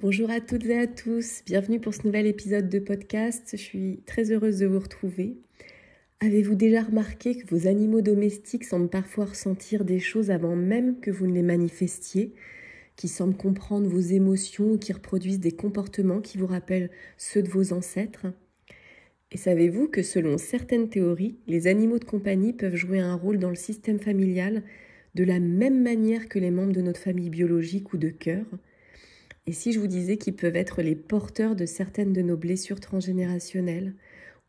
Bonjour à toutes et à tous, bienvenue pour ce nouvel épisode de podcast. Je suis très heureuse de vous retrouver. Avez-vous déjà remarqué que vos animaux domestiques semblent parfois ressentir des choses avant même que vous ne les manifestiez, qui semblent comprendre vos émotions ou qui reproduisent des comportements qui vous rappellent ceux de vos ancêtres? Et savez-vous que selon certaines théories, les animaux de compagnie peuvent jouer un rôle dans le système familial de la même manière que les membres de notre famille biologique ou de cœur? Et si je vous disais qu'ils peuvent être les porteurs de certaines de nos blessures transgénérationnelles,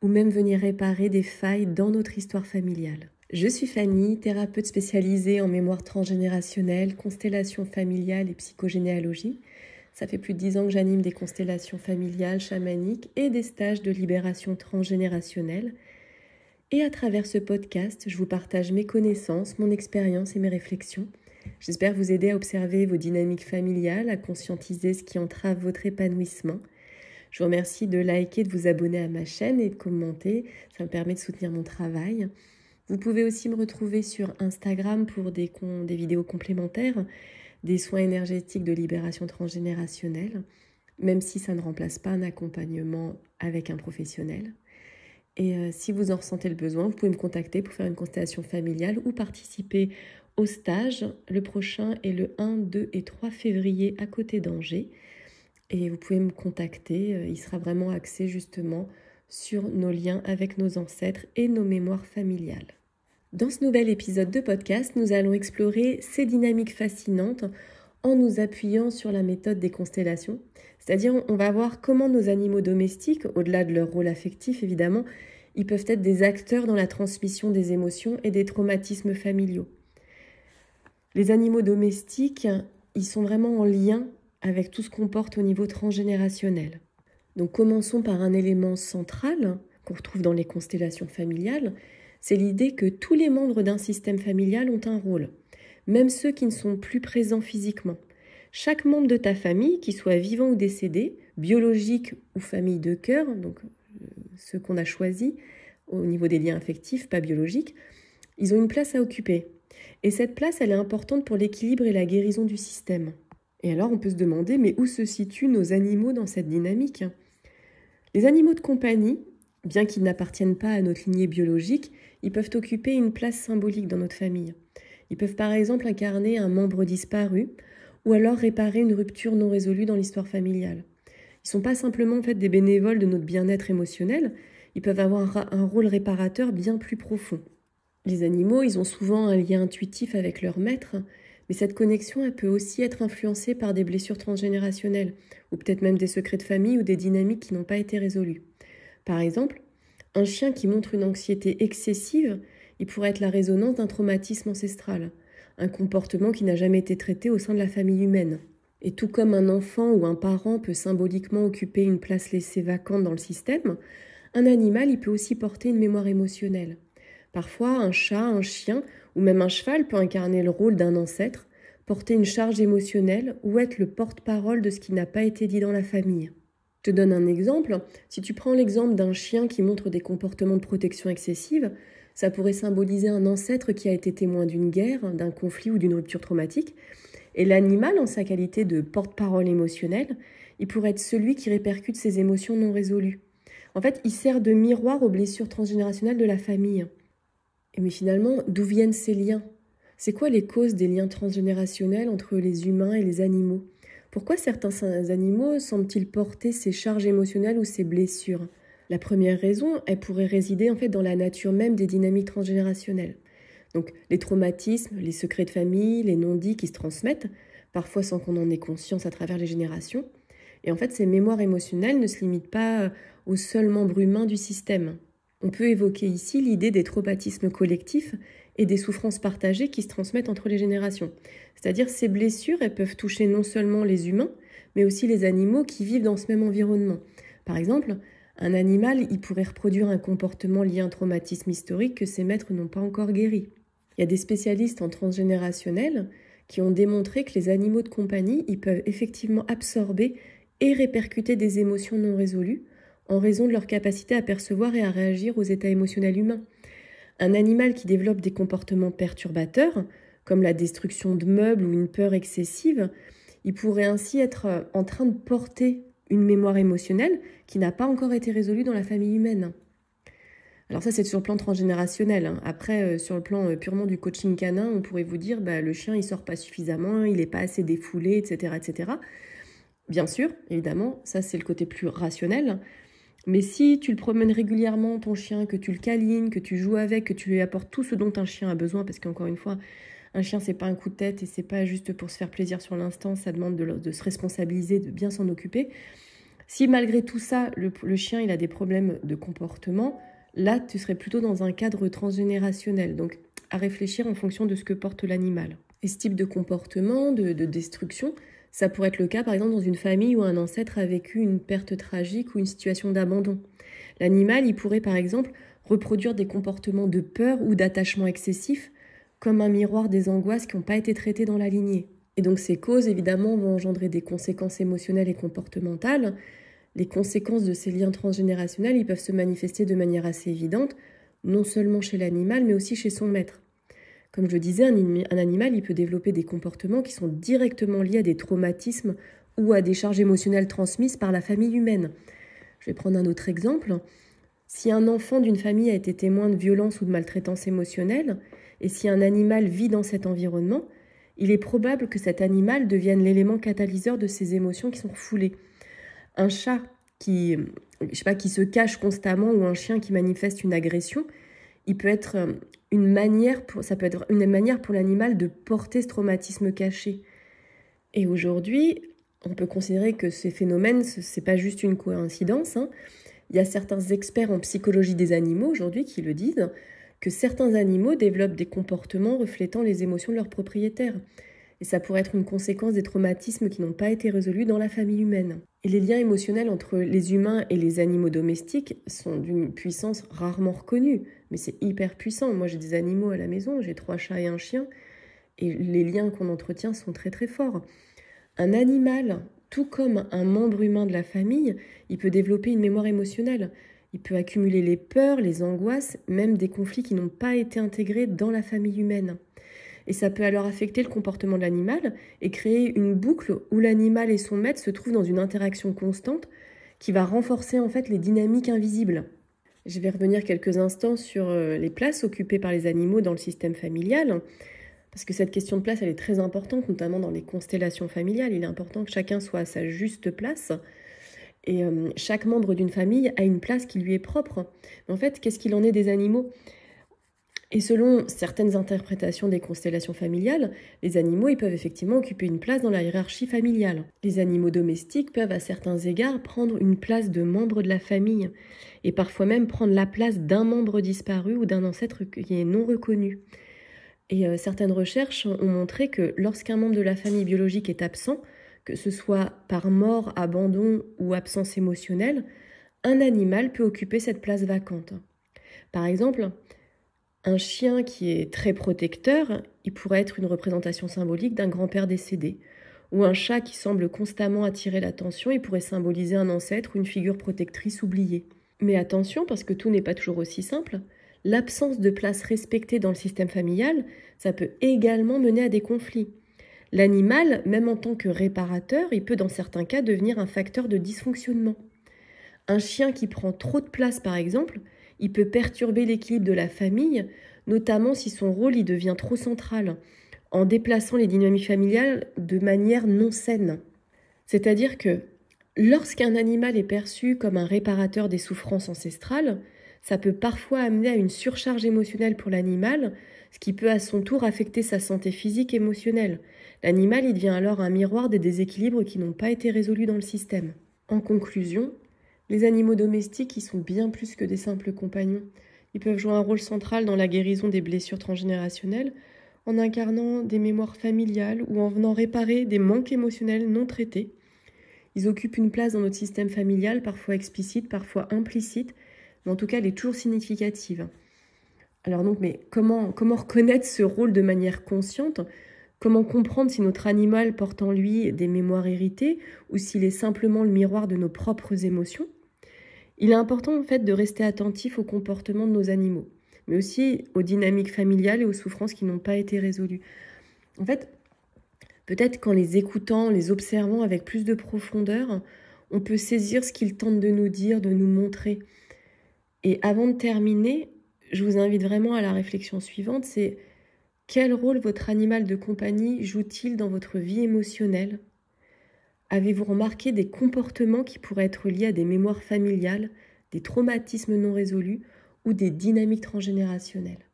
ou même venir réparer des failles dans notre histoire familiale? Je suis Fanny, thérapeute spécialisée en mémoire transgénérationnelle, constellation familiale et psychogénéalogie. Ça fait plus de 10 ans que j'anime des constellations familiales, chamaniques et des stages de libération transgénérationnelle. Et à travers ce podcast, je vous partage mes connaissances, mon expérience et mes réflexions. J'espère vous aider à observer vos dynamiques familiales, à conscientiser ce qui entrave votre épanouissement. Je vous remercie de liker, de vous abonner à ma chaîne et de commenter. Ça me permet de soutenir mon travail. Vous pouvez aussi me retrouver sur Instagram pour des vidéos complémentaires, des soins énergétiques de libération transgénérationnelle, même si ça ne remplace pas un accompagnement avec un professionnel. Et si vous en ressentez le besoin, vous pouvez me contacter pour faire une constellation familiale ou participer au stage. Le prochain est le 1, 2 et 3 février à côté d'Angers. Et vous pouvez me contacter, il sera vraiment axé justement sur nos liens avec nos ancêtres et nos mémoires familiales. Dans ce nouvel épisode de podcast, nous allons explorer ces dynamiques fascinantes en nous appuyant sur la méthode des constellations. C'est-à-dire, on va voir comment nos animaux domestiques, au-delà de leur rôle affectif évidemment, ils peuvent être des acteurs dans la transmission des émotions et des traumatismes familiaux. Les animaux domestiques, ils sont vraiment en lien avec tout ce qu'on porte au niveau transgénérationnel. Donc commençons par un élément central qu'on retrouve dans les constellations familiales, c'est l'idée que tous les membres d'un système familial ont un rôle, même ceux qui ne sont plus présents physiquement. Chaque membre de ta famille, qu'il soit vivant ou décédé, biologique ou famille de cœur, donc ceux qu'on a choisis au niveau des liens affectifs, pas biologiques, ils ont une place à occuper. Et cette place, elle est importante pour l'équilibre et la guérison du système. Et alors, on peut se demander, mais où se situent nos animaux dans cette dynamique ? Les animaux de compagnie, bien qu'ils n'appartiennent pas à notre lignée biologique, ils peuvent occuper une place symbolique dans notre famille. Ils peuvent par exemple incarner un membre disparu ou alors réparer une rupture non résolue dans l'histoire familiale. Ils ne sont pas simplement des bénévoles de notre bien-être émotionnel, ils peuvent avoir un rôle réparateur bien plus profond. Les animaux, ils ont souvent un lien intuitif avec leur maître, mais cette connexion, elle peut aussi être influencée par des blessures transgénérationnelles, ou peut-être même des secrets de famille ou des dynamiques qui n'ont pas été résolues. Par exemple, un chien qui montre une anxiété excessive, il pourrait être la résonance d'un traumatisme ancestral, un comportement qui n'a jamais été traité au sein de la famille humaine. Et tout comme un enfant ou un parent peut symboliquement occuper une place laissée vacante dans le système, un animal, il peut aussi porter une mémoire émotionnelle. Parfois, un chat, un chien ou même un cheval peut incarner le rôle d'un ancêtre, porter une charge émotionnelle ou être le porte-parole de ce qui n'a pas été dit dans la famille. Je te donne un exemple. Si tu prends l'exemple d'un chien qui montre des comportements de protection excessive, ça pourrait symboliser un ancêtre qui a été témoin d'une guerre, d'un conflit ou d'une rupture traumatique. Et l'animal, en sa qualité de porte-parole émotionnelle, il pourrait être celui qui répercute ses émotions non résolues. En fait, il sert de miroir aux blessures transgénérationnelles de la famille. Mais finalement, d'où viennent ces liens ? C'est quoi les causes des liens transgénérationnels entre les humains et les animaux ? Pourquoi certains animaux semblent-ils porter ces charges émotionnelles ou ces blessures ? La première raison, elle pourrait résider dans la nature même des dynamiques transgénérationnelles. Donc les traumatismes, les secrets de famille, les non-dits qui se transmettent, parfois sans qu'on en ait conscience à travers les générations. Et ces mémoires émotionnelles ne se limitent pas aux seuls membres humains du système. On peut évoquer ici l'idée des traumatismes collectifs et des souffrances partagées qui se transmettent entre les générations. C'est-à-dire ces blessures, elles peuvent toucher non seulement les humains, mais aussi les animaux qui vivent dans ce même environnement. Par exemple, un animal, il pourrait reproduire un comportement lié à un traumatisme historique que ses maîtres n'ont pas encore guéri. Il y a des spécialistes en transgénérationnel qui ont démontré que les animaux de compagnie, ils peuvent effectivement absorber et répercuter des émotions non résolues en raison de leur capacité à percevoir et à réagir aux états émotionnels humains. Un animal qui développe des comportements perturbateurs, comme la destruction de meubles ou une peur excessive, Il pourrait ainsi être en train de porter une mémoire émotionnelle qui n'a pas encore été résolue dans la famille humaine. Alors ça, c'est sur le plan transgénérationnel, hein. Après, sur le plan purement du coaching canin, on pourrait vous dire le chien, il sort pas suffisamment, il n'est pas assez défoulé, etc., etc. Bien sûr, évidemment, ça c'est le côté plus rationnel. Mais si tu le promènes régulièrement, ton chien, que tu le câlines, que tu joues avec, que tu lui apportes tout ce dont un chien a besoin, parce qu'encore une fois, un chien, c'est pas un coup de tête et c'est pas juste pour se faire plaisir sur l'instant, ça demande de se responsabiliser, de bien s'en occuper. Si malgré tout ça, le chien il a des problèmes de comportement, là, tu serais plutôt dans un cadre transgénérationnel. Donc, à réfléchir en fonction de ce que porte l'animal. Et ce type de comportement, de destruction, ça pourrait être le cas, par exemple, dans une famille où un ancêtre a vécu une perte tragique ou une situation d'abandon. L'animal, il pourrait, par exemple, reproduire des comportements de peur ou d'attachement excessif, comme un miroir des angoisses qui n'ont pas été traitées dans la lignée. Et donc, ces causes, évidemment, vont engendrer des conséquences émotionnelles et comportementales. Les conséquences de ces liens transgénérationnels, ils peuvent se manifester de manière assez évidente, non seulement chez l'animal, mais aussi chez son maître. Comme je le disais, un animal, il peut développer des comportements qui sont directement liés à des traumatismes ou à des charges émotionnelles transmises par la famille humaine. Je vais prendre un autre exemple. Si un enfant d'une famille a été témoin de violence ou de maltraitance émotionnelle, et si un animal vit dans cet environnement, il est probable que cet animal devienne l'élément catalyseur de ces émotions qui sont refoulées. Un chat qui se cache constamment ou un chien qui manifeste une agression, il peut être ça peut être une manière pour l'animal de porter ce traumatisme caché. Et aujourd'hui, on peut considérer que ces phénomènes, ce n'est pas juste une coïncidence, hein. Il y a certains experts en psychologie des animaux aujourd'hui qui le disent, que certains animaux développent des comportements reflétant les émotions de leurs propriétaires. Et ça pourrait être une conséquence des traumatismes qui n'ont pas été résolus dans la famille humaine. Et les liens émotionnels entre les humains et les animaux domestiques sont d'une puissance rarement reconnue, mais c'est hyper puissant. Moi, j'ai des animaux à la maison, j'ai 3 chats et un chien, et les liens qu'on entretient sont très très forts. Un animal, tout comme un membre humain de la famille, il peut développer une mémoire émotionnelle. Il peut accumuler les peurs, les angoisses, même des conflits qui n'ont pas été intégrés dans la famille humaine. Et ça peut alors affecter le comportement de l'animal et créer une boucle où l'animal et son maître se trouvent dans une interaction constante qui va renforcer en fait les dynamiques invisibles. Je vais revenir quelques instants sur les places occupées par les animaux dans le système familial, parce que cette question de place, elle est très importante, notamment dans les constellations familiales. Il est important que chacun soit à sa juste place. Et chaque membre d'une famille a une place qui lui est propre. Mais en fait, qu'est-ce qu'il en est des animaux ? Et selon certaines interprétations des constellations familiales, les animaux ils peuvent effectivement occuper une place dans la hiérarchie familiale. Les animaux domestiques peuvent à certains égards prendre une place de membre de la famille et parfois même prendre la place d'un membre disparu ou d'un ancêtre qui est non reconnu. Et certaines recherches ont montré que lorsqu'un membre de la famille biologique est absent, que ce soit par mort, abandon ou absence émotionnelle, un animal peut occuper cette place vacante. Par exemple, un chien qui est très protecteur, il pourrait être une représentation symbolique d'un grand-père décédé. Ou un chat qui semble constamment attirer l'attention, il pourrait symboliser un ancêtre ou une figure protectrice oubliée. Mais attention, parce que tout n'est pas toujours aussi simple, l'absence de place respectée dans le système familial, ça peut également mener à des conflits. L'animal, même en tant que réparateur, il peut dans certains cas devenir un facteur de dysfonctionnement. Un chien qui prend trop de place, par exemple, il peut perturber l'équilibre de la famille, notamment si son rôle y devient trop central, en déplaçant les dynamiques familiales de manière non saine. C'est-à-dire que lorsqu'un animal est perçu comme un réparateur des souffrances ancestrales, ça peut parfois amener à une surcharge émotionnelle pour l'animal, ce qui peut à son tour affecter sa santé physique et émotionnelle. L'animal, il devient alors un miroir des déséquilibres qui n'ont pas été résolus dans le système. En conclusion, les animaux domestiques, ils sont bien plus que des simples compagnons. Ils peuvent jouer un rôle central dans la guérison des blessures transgénérationnelles, en incarnant des mémoires familiales ou en venant réparer des manques émotionnels non traités. Ils occupent une place dans notre système familial, parfois explicite, parfois implicite, mais en tout cas, elle est toujours significative. Alors donc, mais comment reconnaître ce rôle de manière consciente ? Comment comprendre si notre animal porte en lui des mémoires héritées ou s'il est simplement le miroir de nos propres émotions ? Il est important en fait de rester attentif au comportement de nos animaux, mais aussi aux dynamiques familiales et aux souffrances qui n'ont pas été résolues. En fait, Peut-être qu'en les écoutant, en les observant avec plus de profondeur, on peut saisir ce qu'ils tentent de nous dire, de nous montrer. Et avant de terminer, je vous invite vraiment à la réflexion suivante, c'est quel rôle votre animal de compagnie joue-t-il dans votre vie émotionnelle ? Avez-vous remarqué des comportements qui pourraient être liés à des mémoires familiales, des traumatismes non résolus ou des dynamiques transgénérationnelles ?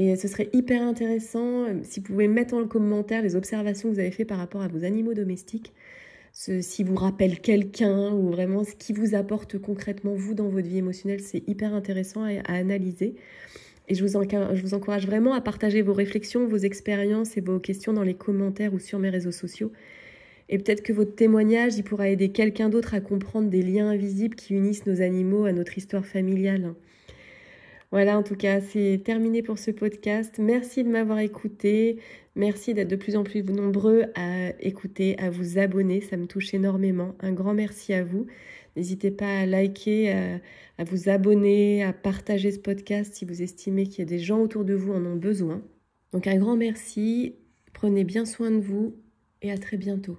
Et ce serait hyper intéressant si vous pouvez mettre en commentaire les observations que vous avez faites par rapport à vos animaux domestiques, si vous rappelle quelqu'un ou vraiment ce qui vous apporte concrètement vous dans votre vie émotionnelle, c'est hyper intéressant à analyser. Et je vous encourage vraiment à partager vos réflexions, vos expériences et vos questions dans les commentaires ou sur mes réseaux sociaux. Et peut-être que votre témoignage, il pourra aider quelqu'un d'autre à comprendre des liens invisibles qui unissent nos animaux à notre histoire familiale. Voilà, en tout cas, c'est terminé pour ce podcast. Merci de m'avoir écouté. Merci d'être de plus en plus nombreux à écouter, à vous abonner. Ça me touche énormément. Un grand merci à vous. N'hésitez pas à liker, à vous abonner, à partager ce podcast si vous estimez qu'il y a des gens autour de vous en ont besoin. Donc un grand merci. Prenez bien soin de vous et à très bientôt.